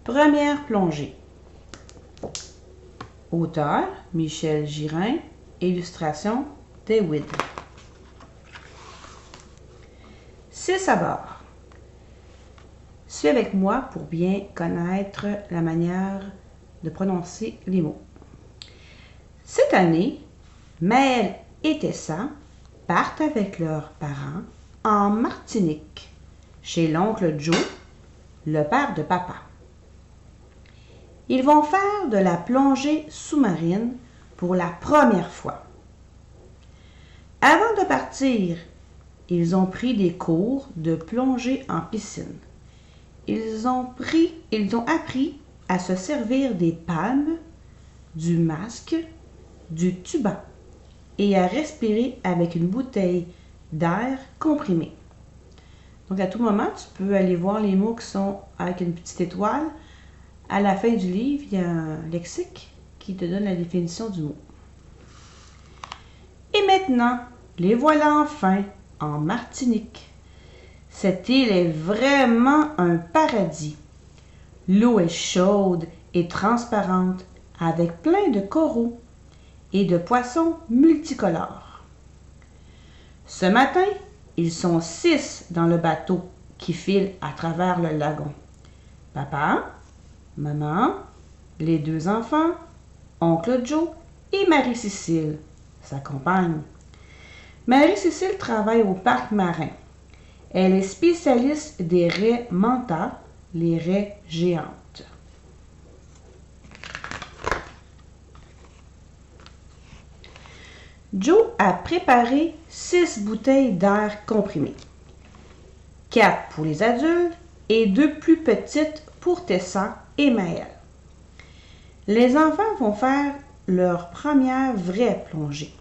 Première plongée. Auteur, Michel Girin. Illustration, David. 6 à bord. Suis avec moi pour bien connaître la manière de prononcer les mots. Cette année, Maëlle et Tessa partent avec leurs parents en Martinique, chez l'oncle Joe, le père de papa. Ils vont faire de la plongée sous-marine pour la première fois. Avant de partir, ils ont pris des cours de plongée en piscine. Ils ont appris à se servir des palmes, du masque, du tuba et à respirer avec une bouteille d'air comprimé. Donc à tout moment, tu peux aller voir les mots qui sont avec une petite étoile. À la fin du livre, il y a un lexique qui te donne la définition du mot. Et maintenant, les voilà enfin en Martinique. Cette île est vraiment un paradis. L'eau est chaude et transparente avec plein de coraux et de poissons multicolores. Ce matin, ils sont 6 dans le bateau qui file à travers le lagon. Papa, maman, les 2 enfants, oncle Joe et Marie-Cécile, sa compagne. Marie-Cécile travaille au parc marin. Elle est spécialiste des raies manta, les raies géantes. Joe a préparé 6 bouteilles d'air comprimé. 4 pour les adultes et 2 plus petites pour Tessa et Maëlle. Les enfants vont faire leur première vraie plongée.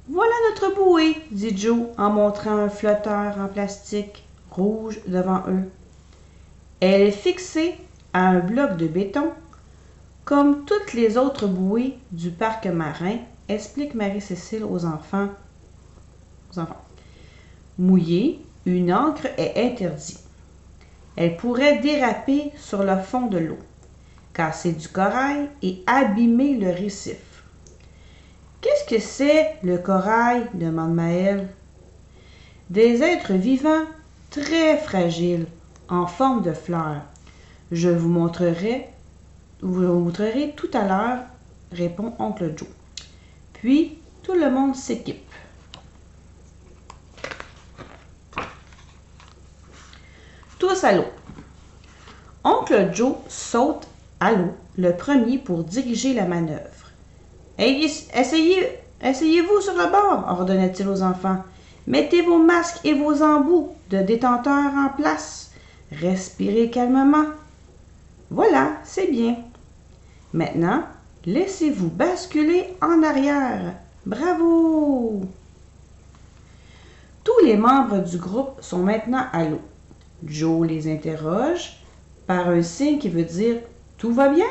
Voilà notre bouée, dit Joe en montrant un flotteur en plastique rouge devant eux. Elle est fixée à un bloc de béton, comme toutes les autres bouées du parc marin, explique Marie-Cécile aux enfants. Mouillée, une ancre est interdite. Elle pourrait déraper sur le fond de l'eau, casser du corail et abîmer le récif. Qu'est-ce que c'est, le corail? Demande Maëlle. Des êtres vivants très fragiles, en forme de fleurs. Je vous montrerai tout à l'heure, répond oncle Joe. Puis, tout le monde s'équipe. Tous à l'eau. Oncle Joe saute à l'eau le premier pour diriger la manœuvre. Essayez-vous sur le bord, ordonnait-il aux enfants. Mettez vos masques et vos embouts de détenteurs en place. Respirez calmement. Voilà, c'est bien. Maintenant, laissez-vous basculer en arrière. Bravo! Tous les membres du groupe sont maintenant à l'eau. Joe les interroge par un signe qui veut dire « Tout va bien ?»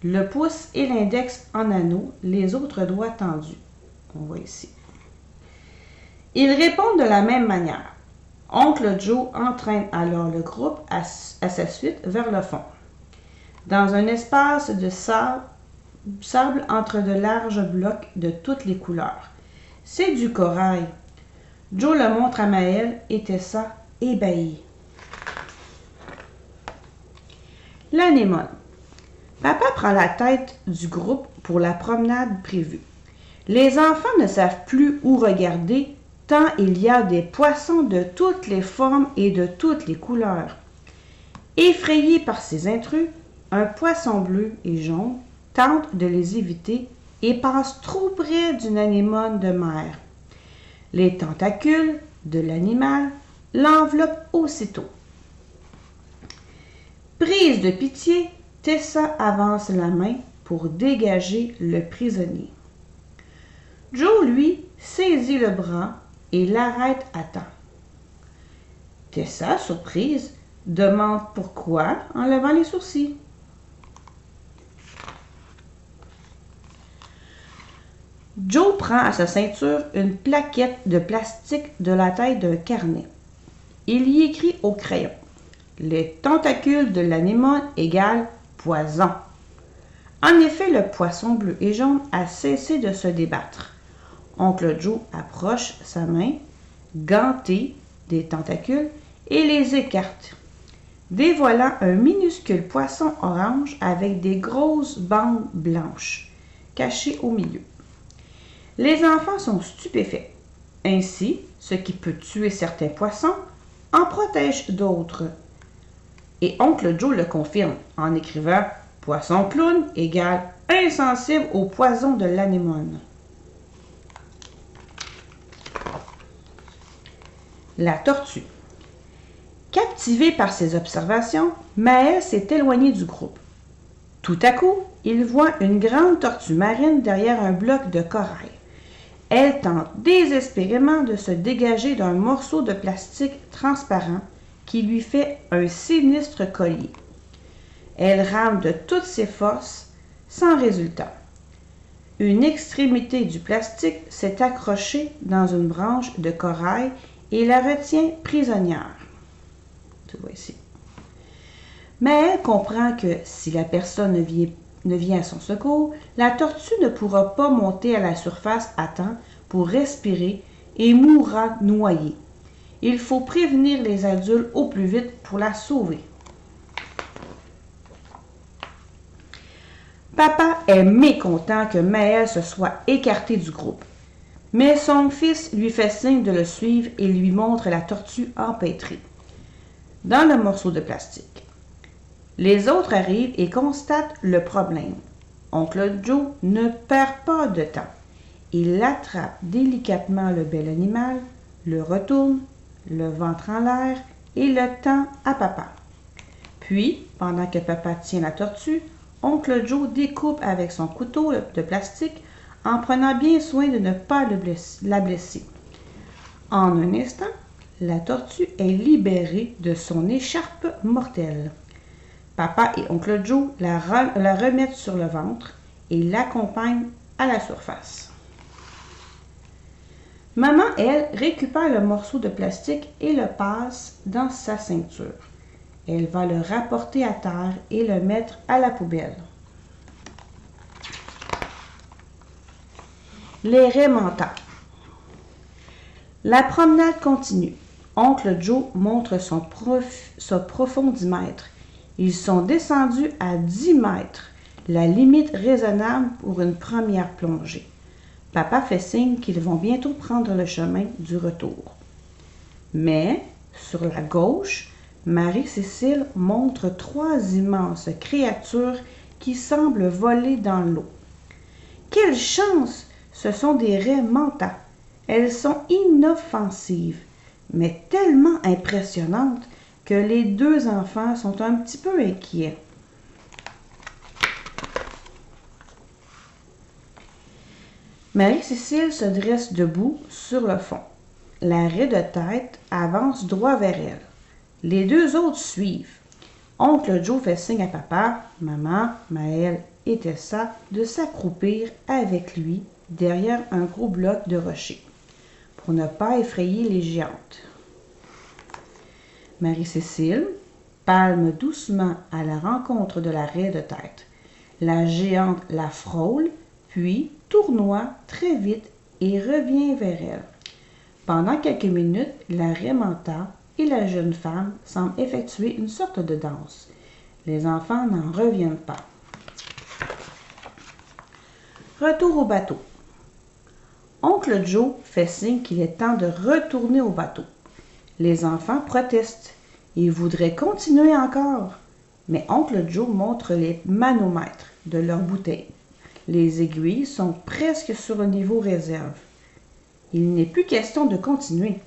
Le pouce et l'index en anneau, les autres doigts tendus. On voit ici. Ils répondent de la même manière. Oncle Joe entraîne alors le groupe à sa suite vers le fond. Dans un espace de sable entre de larges blocs de toutes les couleurs. C'est du corail. Joe le montre à Maëlle et Tessa, ébahis. L'anémone. Papa prend la tête du groupe pour la promenade prévue. Les enfants ne savent plus où regarder tant il y a des poissons de toutes les formes et de toutes les couleurs. Effrayé par ces intrus, un poisson bleu et jaune tente de les éviter et passe trop près d'une anémone de mer. Les tentacules de l'animal l'enveloppent aussitôt. Prise de pitié, Tessa avance la main pour dégager le prisonnier. Joe, lui, saisit le bras et l'arrête à temps. Tessa, surprise, demande pourquoi en levant les sourcils. Joe prend à sa ceinture une plaquette de plastique de la taille d'un carnet. Il y écrit au crayon Les tentacules de l'anémone égale poison. En effet, le poisson bleu et jaune a cessé de se débattre. Oncle Joe approche sa main, gantée des tentacules, et les écarte, dévoilant un minuscule poisson orange avec des grosses bandes blanches, cachées au milieu. Les enfants sont stupéfaits. Ainsi, ce qui peut tuer certains poissons en protège d'autres. Et Oncle Joe le confirme en écrivant « Poisson clown égale insensible au poison de l'anémone ». La tortue. Captivé par ses observations, Maël s'est éloigné du groupe. Tout à coup, il voit une grande tortue marine derrière un bloc de corail. Elle tente désespérément de se dégager d'un morceau de plastique transparent qui lui fait un sinistre collier. Elle rame de toutes ses forces, sans résultat. Une extrémité du plastique s'est accrochée dans une branche de corail et la retient prisonnière. Tu vois ici. Mais elle comprend que si la personne ne vient à son secours, la tortue ne pourra pas monter à la surface à temps pour respirer et mourra noyée. Il faut prévenir les adultes au plus vite pour la sauver. Papa est mécontent que Maël se soit écarté du groupe, mais son fils lui fait signe de le suivre et lui montre la tortue empêtrée dans le morceau de plastique. Les autres arrivent et constatent le problème. Oncle Joe ne perd pas de temps. Il attrape délicatement le bel animal, le retourne, le ventre en l'air et le tend à papa. Puis, pendant que papa tient la tortue, Oncle Joe découpe avec son couteau de plastique en prenant bien soin de ne pas la blesser. En un instant, la tortue est libérée de son écharpe mortelle. Papa et Oncle Joe la remettent sur le ventre et l'accompagnent à la surface. Maman, elle, récupère le morceau de plastique et le passe dans sa ceinture. Elle va le rapporter à terre et le mettre à la poubelle. Les raies mentales. La promenade continue. Oncle Joe montre son profondimètre. Ils sont descendus à 10 mètres, la limite raisonnable pour une première plongée. Papa fait signe qu'ils vont bientôt prendre le chemin du retour. Mais, sur la gauche, Marie-Cécile montre 3 immenses créatures qui semblent voler dans l'eau. Quelle chance! Ce sont des raies mentales. Elles sont inoffensives, mais tellement impressionnantes que les 2 enfants sont un petit peu inquiets. Marie-Cécile se dresse debout sur le fond. La raie de tête avance droit vers elle. Les 2 autres suivent. Oncle Joe fait signe à papa, maman, Maël et Tessa de s'accroupir avec lui derrière un gros bloc de rocher pour ne pas effrayer les géantes. Marie-Cécile palme doucement à la rencontre de la raie de tête. La géante la frôle, puis tournoie très vite et revient vers elle. Pendant quelques minutes, la raie mentale et la jeune femme semblent effectuer une sorte de danse. Les enfants n'en reviennent pas. Retour au bateau. Oncle Joe fait signe qu'il est temps de retourner au bateau. Les enfants protestent. Ils voudraient continuer encore. Mais Oncle Joe montre les manomètres de leur bouteille. Les aiguilles sont presque sur le niveau réserve. Il n'est plus question de continuer.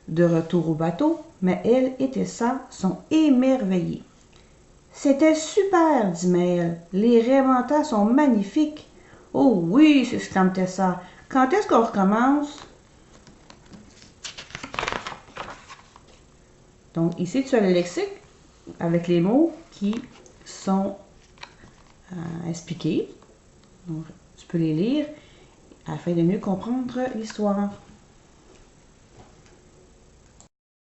De retour au bateau, Maël et Tessa sont émerveillés. « C'était super, dit Maël. Les raies mentales sont magnifiques. »« Oh oui, s'exclame Tessa. Quand est-ce qu'on recommence? » Donc ici, tu as le lexique avec les mots qui sont expliqués. Donc, tu peux les lire afin de mieux comprendre l'histoire.